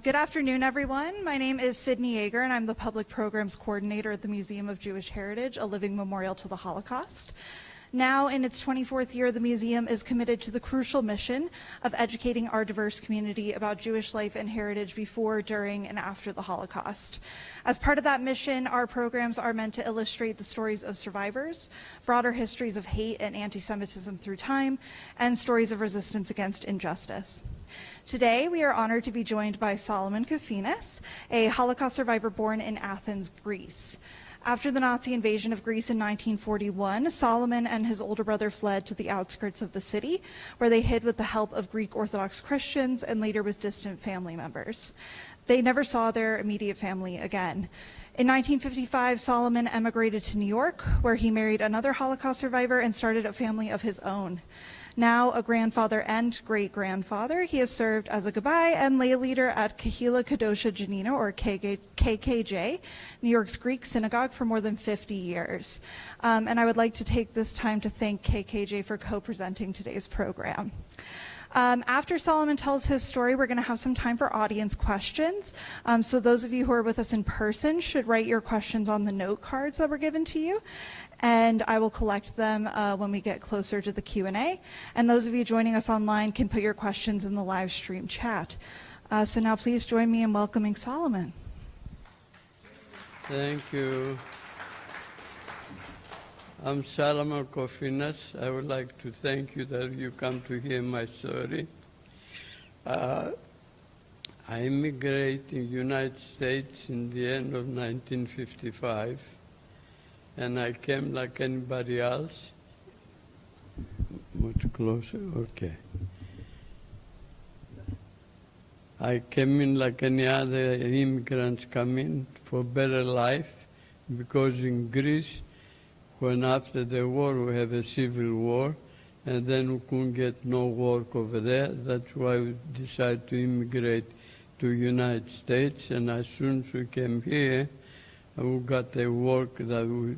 Good afternoon, everyone. My name is Sydney Yeager, and I'm the Public Programs Coordinator at the Museum of Jewish Heritage, a living memorial to the Holocaust. Now, in its 24th year, the museum is committed to the crucial mission of educating our diverse community about Jewish life and heritage before, during, and after the Holocaust. As part of that mission, our programs are meant to illustrate the stories of survivors, broader histories of hate and anti-Semitism through time, and stories of resistance against injustice. Today, we are honored to be joined by Solomon Kofinas, a Holocaust survivor born in Athens, Greece. After the Nazi invasion of Greece in 1941, Solomon and his older brother fled to the outskirts of the city, where they hid with the help of Greek Orthodox Christians and later with distant family members. They never saw their immediate family again. In 1955, Solomon emigrated to New York, where he married another Holocaust survivor and started a family of his own. Now a grandfather and great-grandfather, he has served as a gabbai and lay leader at Kehilah Kedosha Janina, or KKJ, New York's Greek synagogue, for more than 50 years. And I would like to take this time to thank KKJ for co-presenting today's program. After Solomon tells his story, we're going to have some time for audience questions. So those of you who are with us in person should write your questions on the note cards that were given to you, and I will collect them when we get closer to the Q&A. And those of you joining us online can put your questions in the live stream chat. So now please join me in welcoming Solomon. Thank you. I'm Solomon Kofinas. I would like to thank you that you come to hear my story. I immigrated in the United States in the end of 1955, and I came like anybody else. Much closer, okay. I came in like any other immigrants come in for better life, because in Greece, when after the war we have a civil war, and then we couldn't get no work over there. That's why we decided to immigrate to the United States, and as soon as we came here, we got the work that we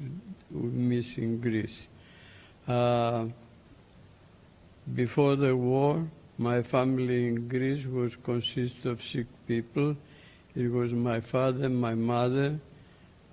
miss in Greece. Before the war, my family in Greece was consist of 6 people. It was my father, my mother,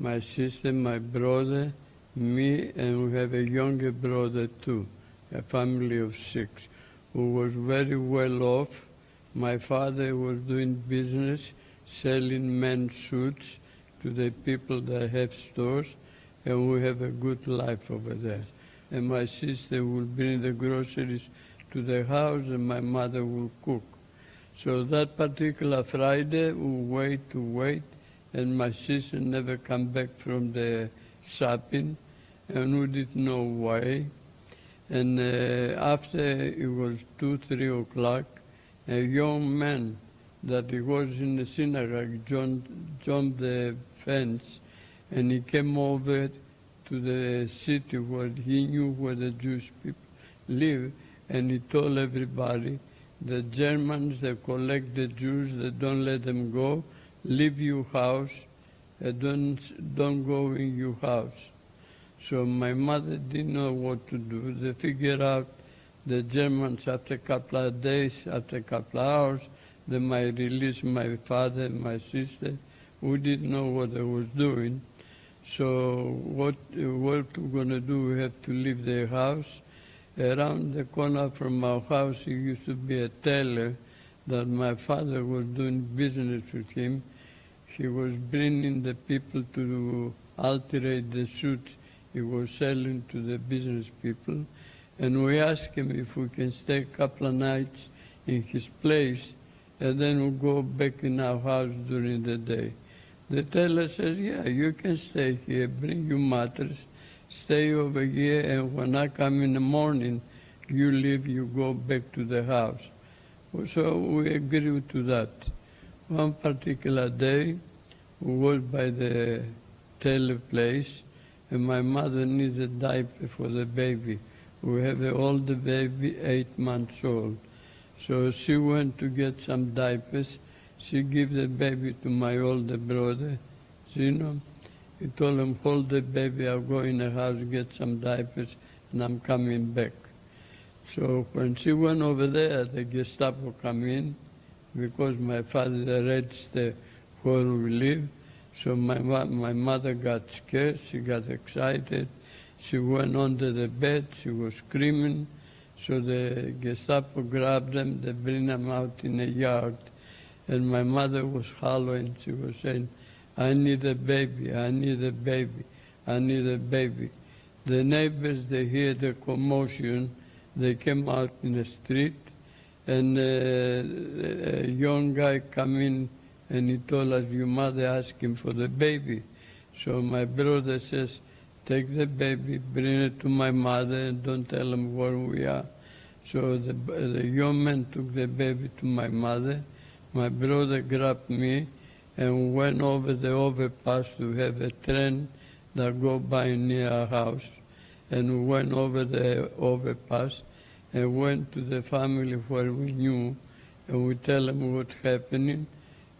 my sister, my brother, me, and we have a younger brother too, a family of 6, who was very well off. My father was doing business, selling men's suits to the people that have stores, and we have a good life over there. And my sister will bring the groceries to the house, and my mother will cook. So that particular Friday, we wait, and my sister never come back from the shopping, and we didn't know why. And after it was 2, 3 o'clock, a young man that he was in the synagogue jumped the fence, and he came over to the city where he knew where the Jewish people live, and he told everybody, the Germans, they collect the Jews, they don't let them go, leave your house, don't go in your house. So my mother didn't know what to do. They figured out the Germans, after a couple of days, after a couple of hours, they might release my father and my sister. We didn't know what they was doing. So what we're going to do, we have to leave the house. Around the corner from our house, there used to be a tailor that my father was doing business with him. He was bringing the people to alterate the suits he was selling to the business people. And we asked him if we can stay a couple of nights in his place, and then we'll go back in our house during the day. The tailor says, yeah, you can stay here, bring your mattress, stay over here, and when I come in the morning, you leave, you go back to the house. So we agreed to that. One particular day, we was by the tailor place, and my mother needed a diaper for the baby. We have an older baby, 8 months old. So she went to get some diapers. She gave the baby to my older brother, Zino. He told him, hold the baby, I'll go in the house, get some diapers, and I'm coming back. So when she went over there, the Gestapo come in, because my father registered where we live. So my mother got scared, she got excited, she went under the bed, she was screaming. So the Gestapo grabbed them, they bring them out in the yard. And my mother was hollering, she was saying, I need a baby, I need a baby, I need a baby. The neighbors, they hear the commotion, they came out in the street, and a young guy come in and he told us, your mother asking for the baby. So my brother says, take the baby, bring it to my mother, and don't tell them where we are. So the young man took the baby to my mother. My brother grabbed me and went over the overpass to have a train that go by near our house. And we went over the overpass and went to the family where we knew, and we tell them what's happening.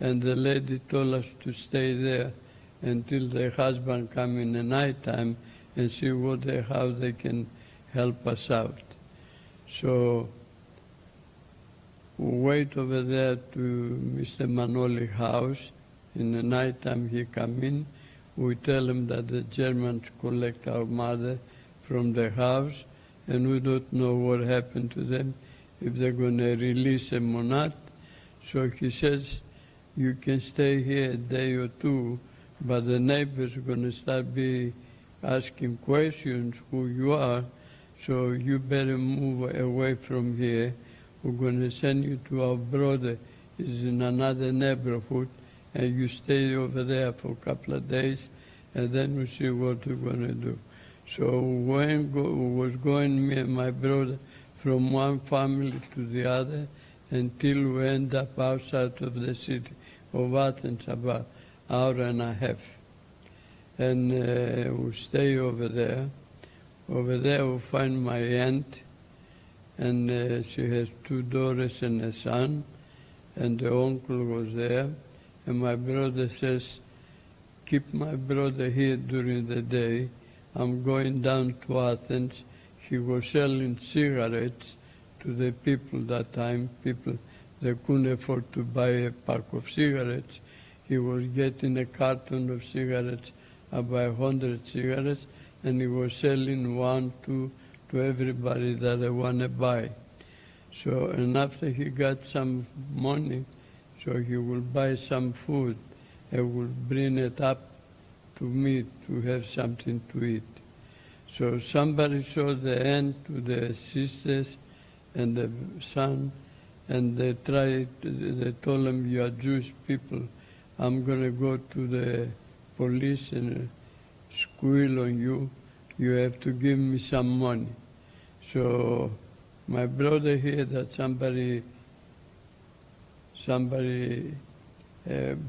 And the lady told us to stay there until the husband come in the night time and see how they can help us out. So we wait over there to Mr. Manoli's house. In the night time he come in. We tell him that the Germans collect our mother from the house, and we don't know what happened to them, if they're going to release them or not. So he says, you can stay here a day or two, but the neighbors are going to start asking questions who you are, so you better move away from here. We're going to send you to our brother. He's in another neighborhood, and you stay over there for a couple of days, and then we'll see what we're going to do. So when was going, me and my brother, from one family to the other, until we end up outside of the city of Athens, about an hour and a half. And we stay over there. Over there we find my aunt, and she has 2 daughters and a son, and the uncle was there. And my brother says, keep my brother here during the day. I'm going down to Athens. He was selling cigarettes to the people that time. People, they couldn't afford to buy a pack of cigarettes. He was getting a carton of cigarettes, about 100 cigarettes, and he was selling 1, 2 to everybody that they want to buy. So, and after he got some money, so he will buy some food and will bring it up to me to have something to eat. So somebody showed the aunt to the sisters and the son, and they told them, you are Jewish people, I'm going to go to the police and squeal on you, you have to give me some money. So my brother heard that somebody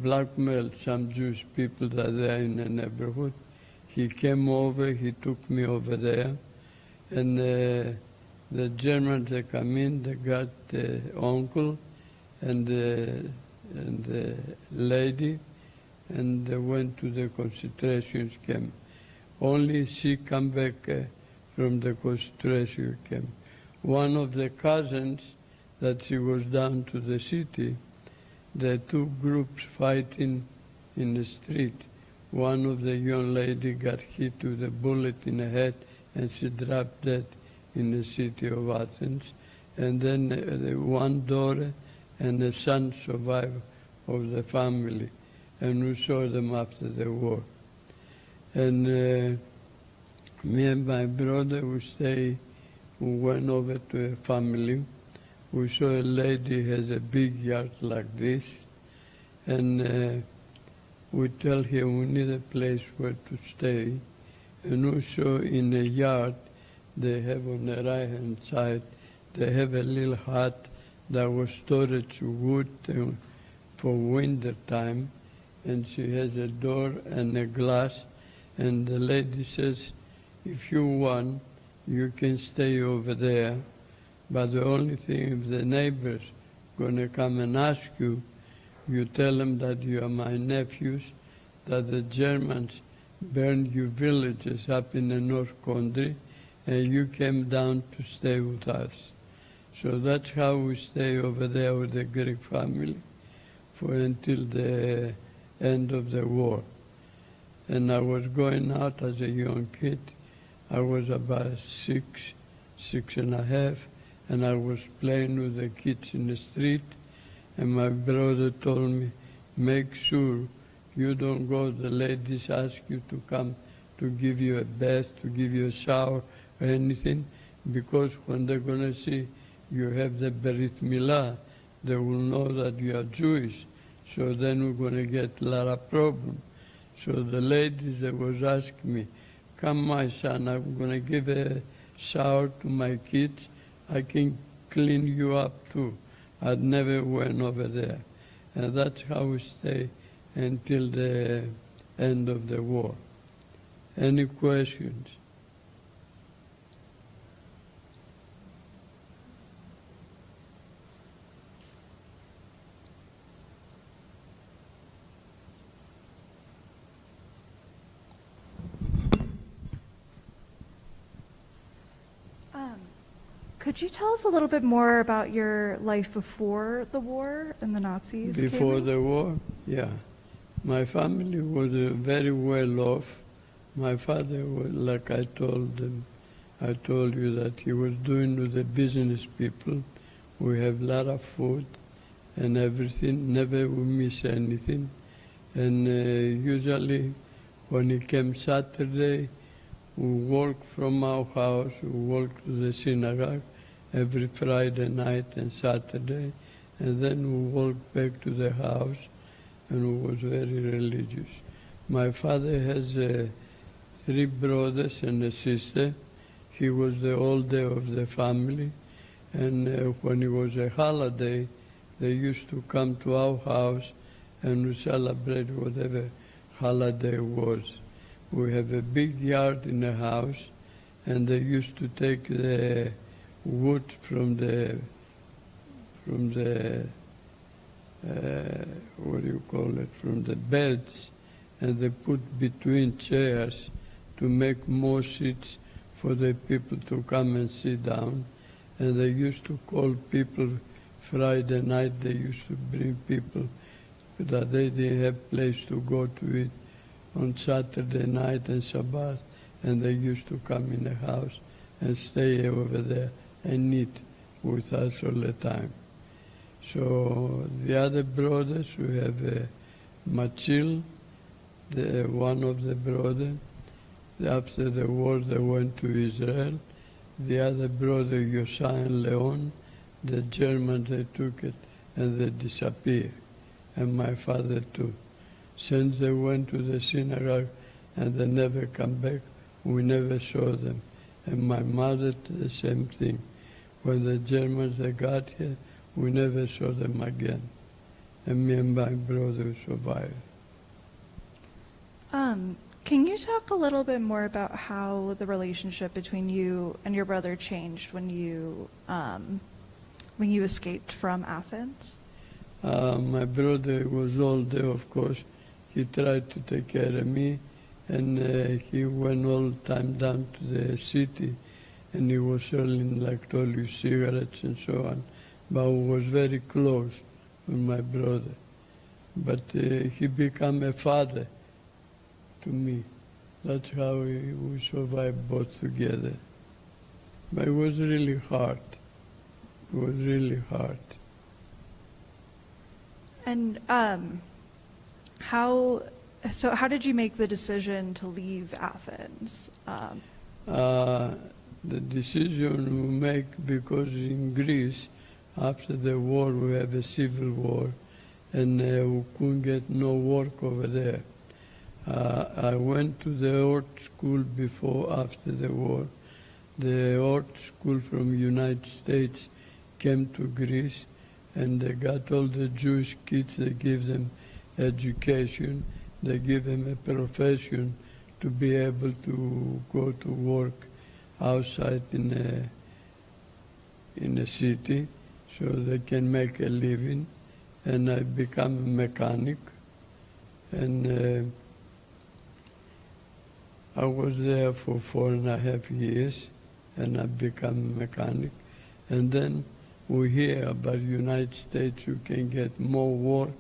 blackmailed some Jewish people that are in the neighborhood. He came over, he took me over there, and the Germans, they come in, they got the uncle and the lady, and they went to the concentration camp. Only she come back from the concentration camp. One of the cousins that she was down to the city, the 2 groups fighting in the street. One of the young lady got hit with a bullet in the head, and she dropped dead in the city of Athens. And then one daughter and the son survived of the family, and we saw them after the war. And me and my brother, we went over to a family. We saw a lady has a big yard like this, and we tell her we need a place where to stay. And we saw in the yard, they have on the right-hand side, they have a little hut that was storage wood for winter time, and she has a door and a glass, and the lady says, if you want, you can stay over there, but the only thing, if the neighbors going to come and ask you, you tell them that you are my nephews, that the Germans burned your villages up in the North Country, and you came down to stay with us. So that's how we stay over there with the Greek family for until the end of the war. And I was going out as a young kid. I was about 6.5, and I was playing with the kids in the street, and my brother told me, make sure you don't go, the ladies ask you to come to give you a bath, to give you a shower or anything, because when they're going to see you have the Berit Milah, they will know that you are Jewish. So then we're going to get a lot of problems. So the ladies that was asking me, come my son, I'm going to give a shower to my kids. I can clean you up too. I never went over there. And that's how we stay until the end of the war. Any questions? Could you tell us a little bit more about your life before the war and the Nazis came Before in? the war, yeah. My family was very well off. My father was, like I told you that he was doing with the business people. We have a lot of food and everything, never we miss anything. And usually when he came Saturday, we walk from our house, we walk to the synagogue every Friday night and Saturday, and then we walk back to the house, and we was very religious. My father has 3 brothers and a sister. He was the older of the family, and when it was a holiday, they used to come to our house and we celebrate whatever holiday was. We have a big yard in the house, and they used to take the wood from the what do you call it, from the beds, and they put between chairs to make more seats for the people to come and sit down. And they used to call people Friday night, they used to bring people that they didn't have place to go to eat on Saturday night and Shabbat, and they used to come in the house and stay over there and eat with us all the time. So the other brothers, we have Machil, one of the brothers. After the war, they went to Israel. The other brother, Yosai and Leon, the Germans, they took it and they disappeared. And my father too. Since they went to the synagogue and they never come back, we never saw them. And my mother, the same thing. When the Germans, they got here, we never saw them again. And me and my brother survived. Can you talk a little bit more about how the relationship between you and your brother changed when you escaped from Athens? My brother was older, of course. He tried to take care of me, and he went all the time down to the city, and he was selling, like I told you, cigarettes and so on. But we was very close with my brother. But he became a father to me. That's how we survived both together. But it was really hard. It was really hard. And how did you make the decision to leave Athens? The decision we make because in Greece, after the war, we have a civil war, and we couldn't get no work over there. I went to the art school after the war. The art school from United States came to Greece, and they got all the Jewish kids, they give them education, they give them a profession to be able to go to work outside in a city, so they can make a living. And I became a mechanic, and I was there for 4.5 years, and I became a mechanic. And then we hear about United States, you can get more work.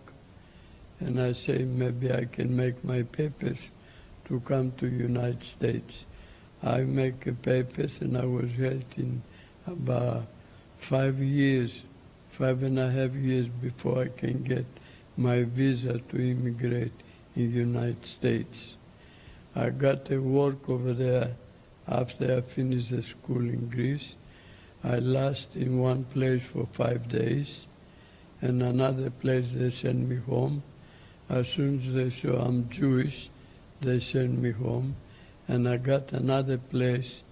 And I say, maybe I can make my papers to come to United States. I make papers, and I was waiting about 5 years, 5.5 years before I can get my visa to immigrate in the United States. I got a work over there after I finished the school in Greece. I last in one place for 5 days, and another place they sent me home. As soon as they saw I'm Jewish, they sent me home, and I got another place,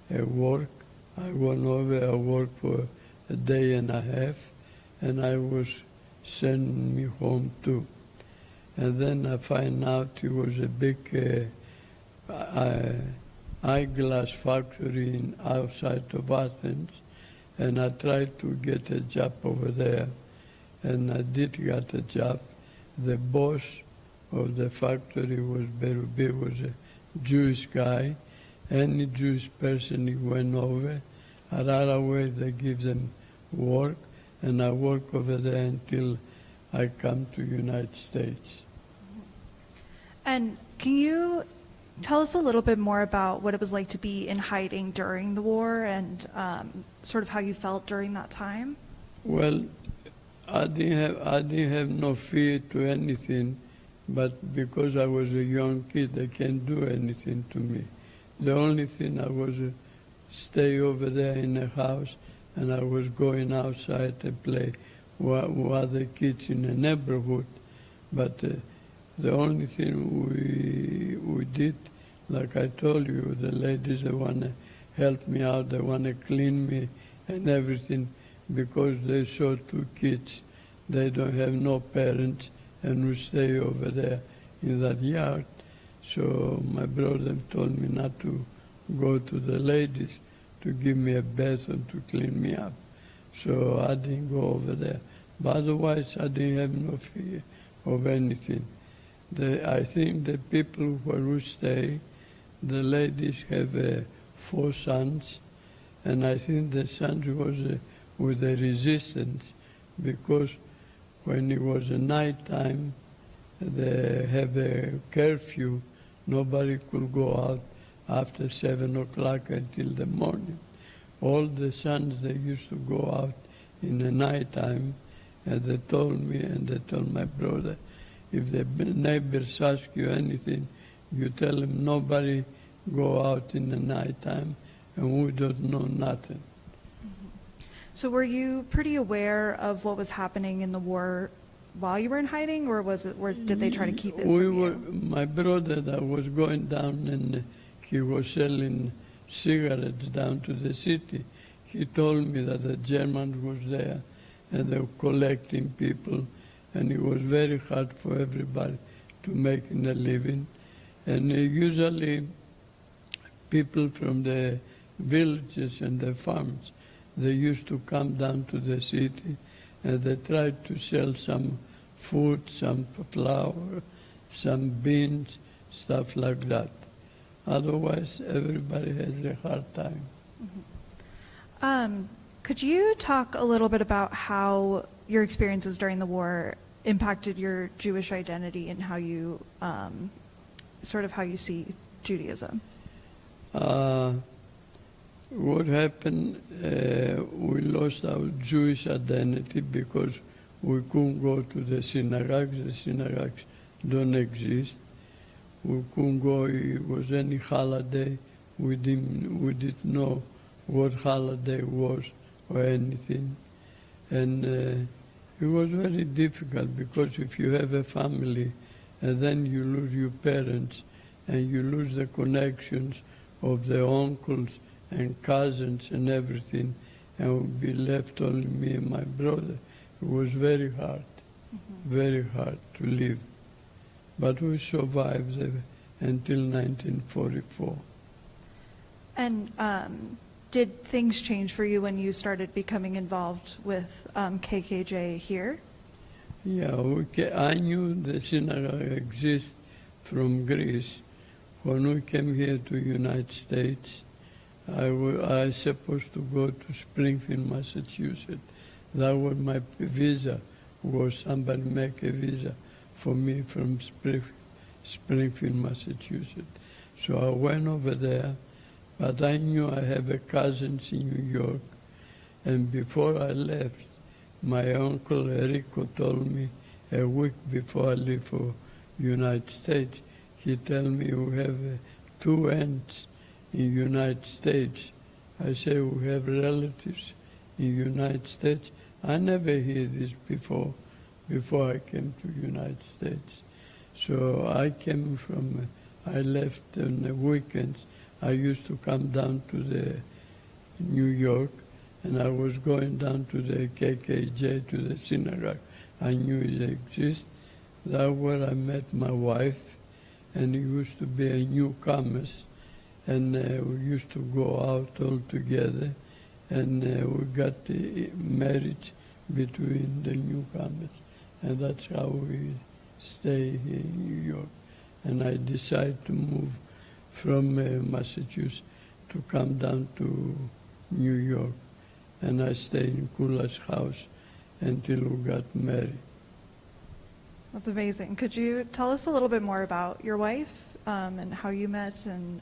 work. I went over, I worked for a day and a half, and I was sent me home too. And then I find out it was a big eyeglass factory outside of Athens, and I tried to get a job over there, and I did get a job. The boss of the factory was very big, was a Jewish guy. Any Jewish person who went over, right away they give them work, and I work over there until I come to United States. And can you tell us a little bit more about what it was like to be in hiding during the war and sort of how you felt during that time? Well, I didn't have no fear to anything, but because I was a young kid, they can't do anything to me. The only thing I was stay over there in the house, and I was going outside to play with other kids in the neighborhood. But the only thing we did, like I told you, the ladies, they want to help me out, they want to clean me and everything, because they saw 2 kids. They don't have no parents, and we stay over there in that yard. So my brother told me not to go to the ladies to give me a bath and to clean me up. So I didn't go over there. But otherwise, I didn't have no fear of anything. I think the people where we stay, the ladies have 4 sons, and I think the sons was with the resistance, because when it was night time, they have a curfew. Nobody could go out after 7 o'clock until the morning. All the sons, they used to go out in the night time, and they told me, and they told my brother, if the neighbors ask you anything, you tell them nobody go out in the night time, and we don't know nothing. So were you pretty aware of what was happening in the war while you were in hiding, or did they try to keep it from you? My brother that was going down, and he was selling cigarettes down to the city. He told me that the Germans was there, and they were collecting people, and it was very hard for everybody to make a living. And usually people from the villages and the farms, they used to come down to the city, and they tried to sell some food, some flour, some beans, stuff like that. Otherwise, everybody has a hard time. Could you talk a little bit about how your experiences during the war impacted your Jewish identity and how you, sort of how you see Judaism? What happened, we lost our Jewish identity because we couldn't go to the synagogues. The synagogues don't exist. We couldn't go, it was any holiday. We didn't know what holiday was or anything. And it was very difficult, because if you have a family and then you lose your parents and you lose the connections of the uncles and cousins and everything, and would be left only me and my brother, it was very hard, very hard to live. But we survived until 1944. And did things change for you when you started becoming involved with KKJ here? Yeah, I knew the synagogue exists from Greece. When we came here to United States, I was supposed to go to Springfield, Massachusetts, That was my visa, was somebody make a visa for me from Springfield, Massachusetts. So I went over there, but I knew I have a cousins in New York. And before I left, my uncle Enrico told me a week before I leave for United States, he told me we have 2 aunts in United States. I say we have relatives in United States. I never heard this before I came to United States. So I left on the weekends. I used to come down to the New York, and I was going down to the KKJ, to the synagogue. I knew it exists. That's where I met my wife, and it used to be a newcomer, and we used to go out all together, and we got married between the newcomers, and that's how we stay here in New York. And I decided to move from Massachusetts to come down to New York, and I stayed in Kula's house until we got married. That's amazing. Could you tell us a little bit more about your wife and how you met? And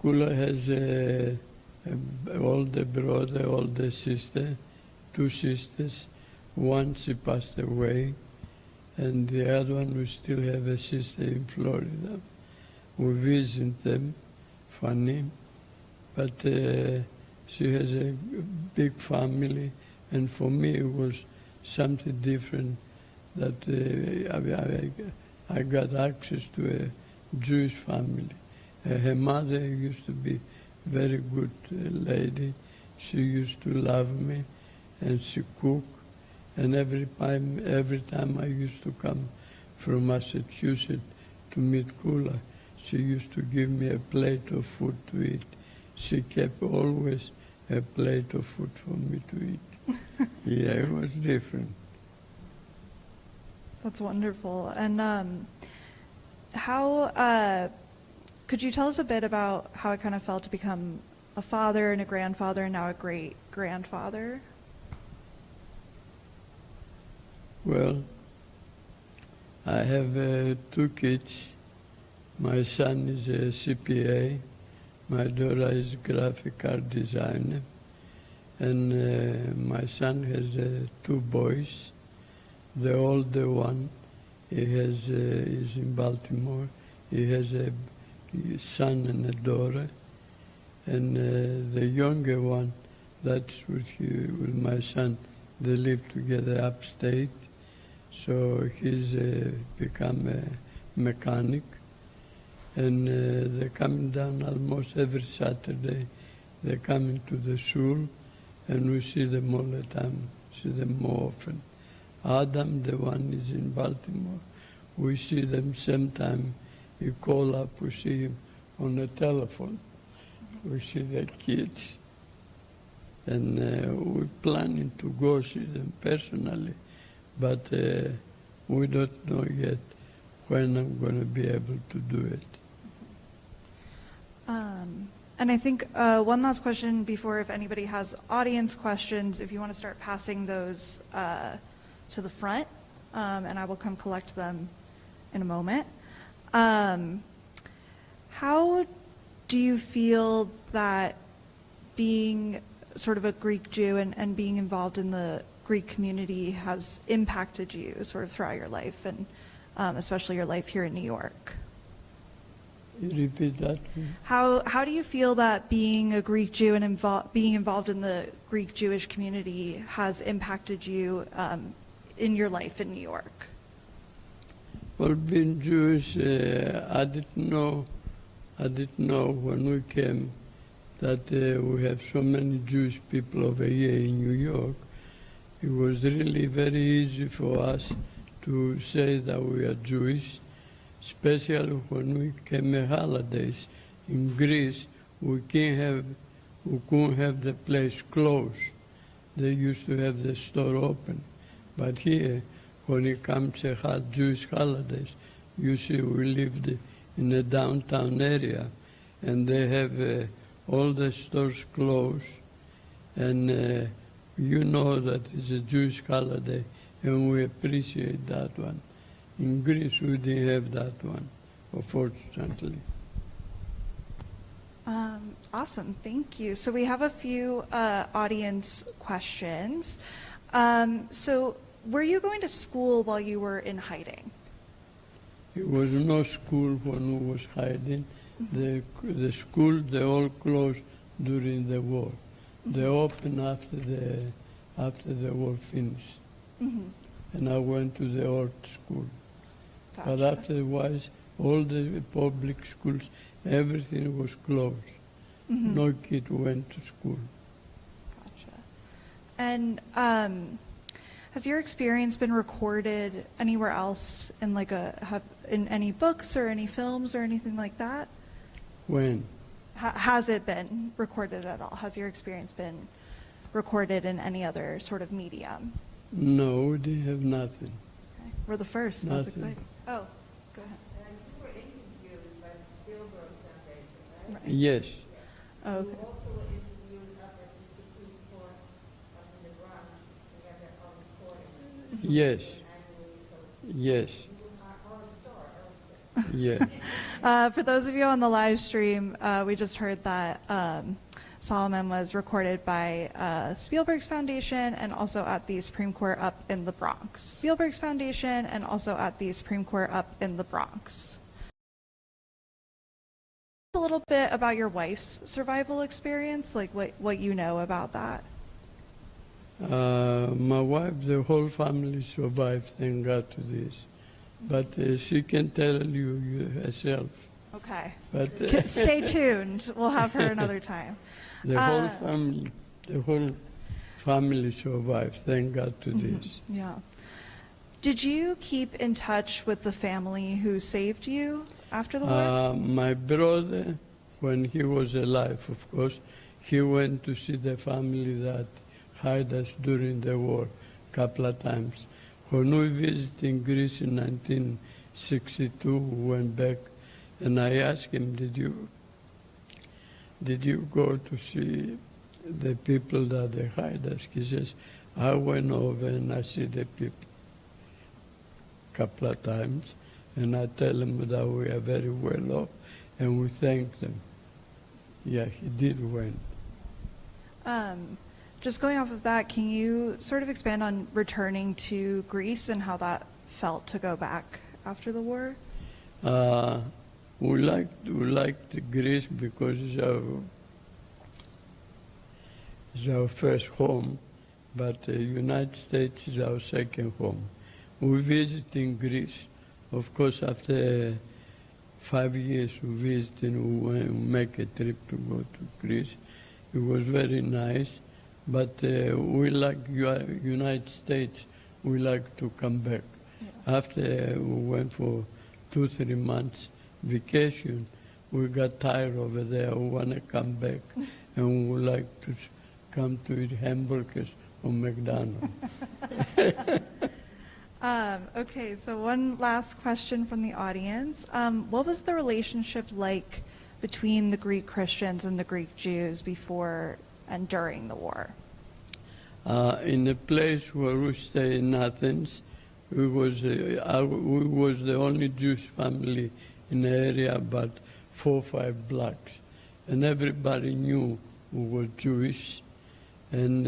Kula has an older brother, older sister, 2 sisters. One, she passed away, and the other one, we still have a sister in Florida. We visit them, funny, but she has a big family, and for me it was something different that I got access to a Jewish family. Her mother used to be a very good lady. She used to love me, and she cooked. And every time I used to come from Massachusetts to meet Kula, she used to give me a plate of food to eat. She kept always a plate of food for me to eat. Yeah, it was different. that's wonderful. And how could you tell us a bit about how it kind of felt to become a father and a grandfather and now a great-grandfather? Well, I have 2 kids. My son is a CPA. My daughter is graphic art designer. And my son has 2 boys. The older one, is in Baltimore. He has a son and a daughter. And the younger one, that's with my son, they live together upstate. So he's become a mechanic. And they're coming down almost every Saturday. They're coming to the shul, and we see them all the time, see them more often. Adam, the one is in Baltimore. We see them sometime. You call up, we see him on the telephone. We see their kids. And we're planning to go see them personally, but we don't know yet when I'm going to be able to do it. And I think one last question before, if anybody has audience questions, if you want to start passing those to the front, and I will come collect them in a moment. How do you feel that being sort of a Greek Jew and being involved in the Greek community has impacted you sort of throughout your life, and especially your life here in New York? You repeat that? How do you feel that being a Greek Jew and being involved in the Greek Jewish community has impacted you in your life in New York? Well, being Jewish, I didn't know when we came that we have so many Jewish people over here in New York. It was really very easy for us to say that we are Jewish, especially when we came on holidays. In Greece, we couldn't have the place closed. They used to have the store open. But here, when it comes to Jewish holidays, you see we lived in a downtown area, and they have all the stores closed, and You know that it's a Jewish holiday, and we appreciate that one. In Greece, we didn't have that one, unfortunately. Awesome, thank you. So we have a few audience questions. So were you going to school while you were in hiding? It was no school when we was hiding. The school, they all closed during the war. They opened after the war finished. And I went to the old school. Gotcha. But afterwards, all the public schools, everything was closed. No kid went to school. Gotcha. And has your experience been recorded anywhere else in in any books or any films or anything like that? When? Has it been recorded at all? Has your experience been recorded in any other sort of medium? No, we didn't have nothing. Okay. We're the first. Nothing. That's exciting. Oh, go ahead. You were interviewed by the Spielberg Foundation, right? Right. Yes. Oh, You okay. also were interviewed up at the Supreme Court up in the Bronx. We have that on recording. Yes. Annually, so Yes. you are a star, Yeah. For those of you on the live stream, we just heard that Solomon was recorded by Spielberg's Foundation and also at the Supreme Court up in the Bronx. Spielberg's Foundation and also at the Supreme Court up in the Bronx. A little bit about your wife's survival experience, like what you know about that. My wife, the whole family survived, thank God to this. But she can tell you herself. Okay. But Stay tuned. We'll have her another time. the whole family survived, thank God to this. Yeah. Did you keep in touch with the family who saved you after the war? My brother, when he was alive, of course, he went to see the family that hid us during the war a couple of times. When we visited Greece in 1962, we went back, and I asked him, did you go to see the people that they hide us? He says, I went over and I see the people a couple of times, and I tell them that we are very well off, and we thank them. Yeah, he did win. Just going off of that, can you sort of expand on returning to Greece and how that felt to go back after the war? We liked Greece because it's our first home, but the United States is our second home. We visited Greece. Of course, after 5 years we visited, we make a trip to go to Greece. It was very nice, but we like United States. We like to come back. Yeah. After we went for 2-3 months vacation, we got tired over there. We want to come back, and we like to come to eat hamburgers or McDonald's. Okay, so one last question from the audience. What was the relationship like between the Greek Christians and the Greek Jews before and during the war? In the place where we stay in Athens, we was the only Jewish family in the area, about 4 or 5 blocks. And everybody knew we were Jewish, and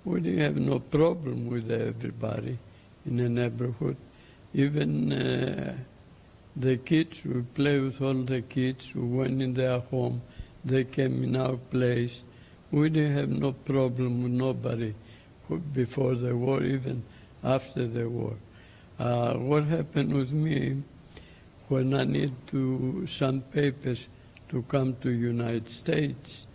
we didn't have no problem with everybody in the neighborhood. Even the kids, we play with all the kids. We went in their home. They came in our place. We didn't have no problem with nobody before the war, even after the war. What happened with me, when I need some papers to come to United States,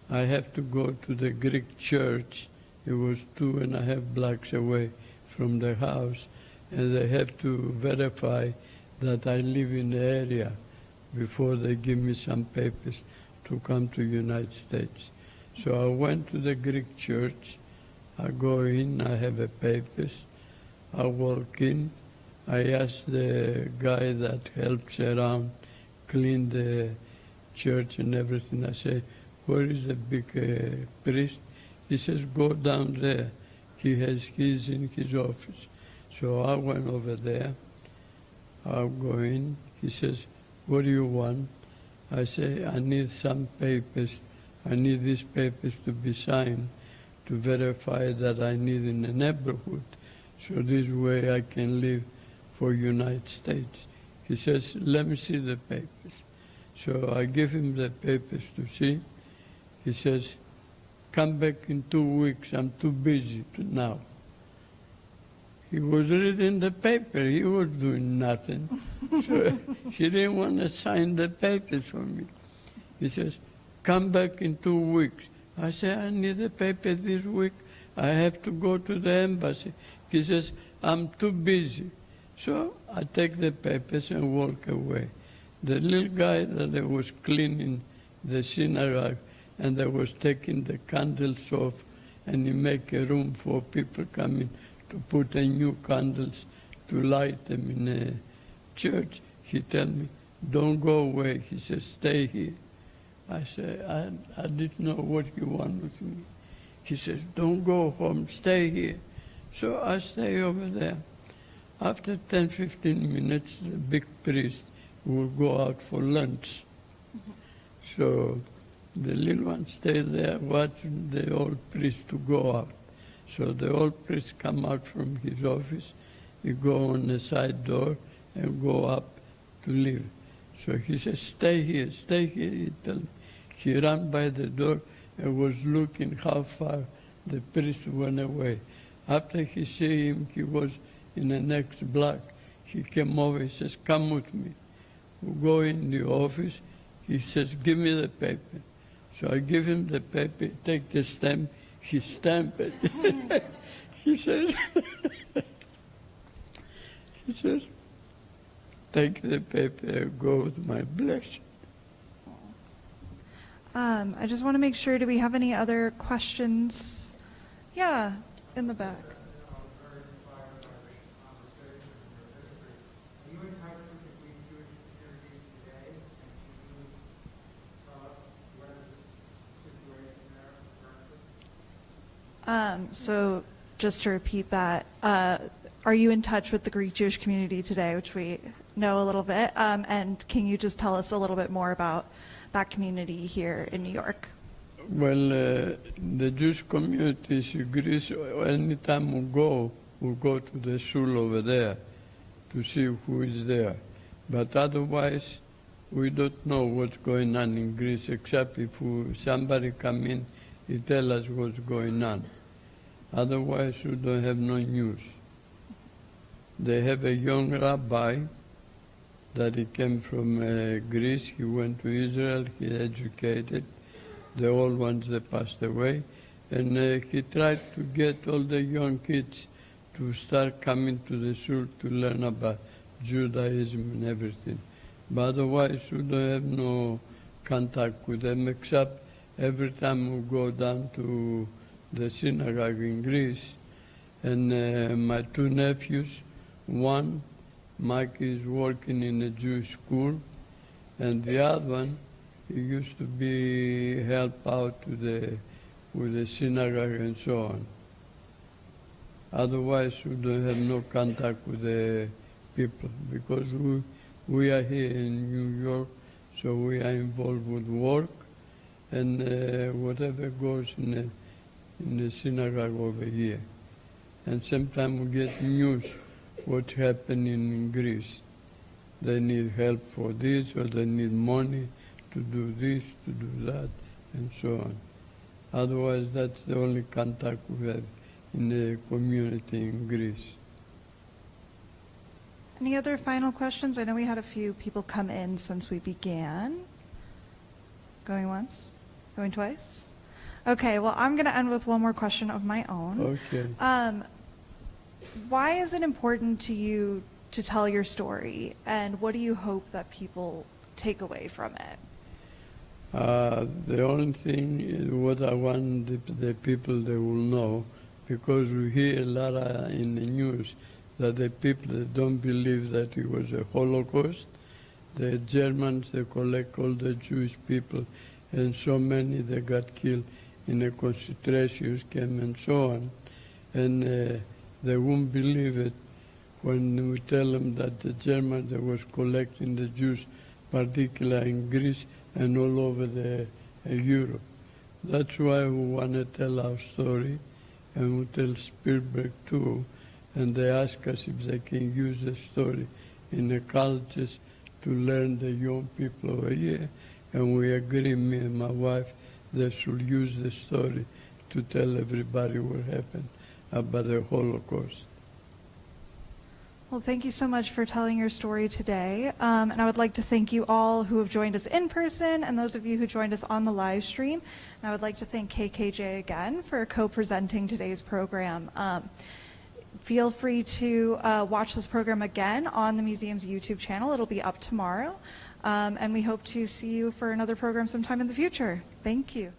I have to go to the Greek church. It was 2.5 blocks away from the house, and they have to verify that I live in the area before they give me some papers to come to United States. So I went to the Greek church. I go in, I have the papers. I walk in. I ask the guy that helps around clean the church and everything. I say, where is the big priest? He says, go down there. He has keys in his office. So I went over there. I go in. He says, what do you want? I say, I need some papers. I need these papers to be signed to verify that I live in a neighborhood. So this way I can live for United States. He says, let me see the papers. So I give him the papers to see. He says, come back in 2 weeks. I'm too busy now. He was reading the paper. He was doing nothing. So he didn't want to sign the papers for me. He says, come back in 2 weeks. I say, I need a paper this week. I have to go to the embassy. He says, I'm too busy. So I take the papers and walk away. The little guy that was cleaning the synagogue and that was taking the candles off, and he make a room for people coming to put a new candles to light them in a church. He tell me, don't go away. He says, stay here. I say, I didn't know what you want with me. He says, don't go home, stay here. So I stay over there. After 10, 15 minutes, the big priest will go out for lunch. So the little one stayed there watching the old priest to go out. So the old priest come out from his office, he go on the side door and go up to leave. So he says, stay here, he tell me. He ran by the door and was looking how far the priest went away. After he see him, he was in the next block. He came over, he says, come with me. We go in the office, he says, give me the paper. So I give him the paper, take the stamp, he stamp it. He says, take the paper and go with my blessing. I just want to make sure, do we have any other questions? Yeah, in the back. So just to repeat that, are you in touch with the Greek Jewish community today, which we know a little bit, and can you just tell us a little bit more about that community here in New York? Well, the Jewish communities in Greece, anytime we go to the shul over there to see who is there. But otherwise, we don't know what's going on in Greece, except if somebody come in, he tell us what's going on. Otherwise, we don't have no news. They have a young rabbi that he came from Greece. He went to Israel, he educated. The old ones, they passed away. And he tried to get all the young kids to start coming to the shul to learn about Judaism and everything. But otherwise, we don't have no contact with them, except every time we go down to the synagogue in Greece. And my two nephews, one, Mike is working in a Jewish school, and the other one, he used to be help out with the synagogue and so on. Otherwise, we don't have no contact with the people because we are here in New York, so we are involved with work and whatever goes in the synagogue over here. And sometimes we get news what's happening in Greece. They need help for this, or they need money to do this, to do that, and so on. Otherwise, that's the only contact we have in the community in Greece. Any other final questions? I know we had a few people come in since we began. Going once? Going twice? Okay, well, I'm going to end with one more question of my own. Okay. Why is it important to you to tell your story, and what do you hope that people take away from it? The only thing is what I want the people they will know, because we hear a lot in the news that the people that don't believe that it was a Holocaust, the Germans, they collect all the Jewish people, and so many that got killed in a concentration camp and so on. And they won't believe it when we tell them that the Germans that was collecting the Jews, particularly in Greece and all over Europe. That's why we want to tell our story, and we tell Spielberg too, and they ask us if they can use the story in the colleges to learn the young people over here, and we agree, me and my wife, they should use the story to tell everybody what happened about the Holocaust. Well, thank you so much for telling your story today. And I would like to thank you all who have joined us in person and those of you who joined us on the live stream. And I would like to thank KKJ again for co-presenting today's program. Feel free to watch this program again on the museum's YouTube channel. It'll be up tomorrow. And we hope to see you for another program sometime in the future. Thank you.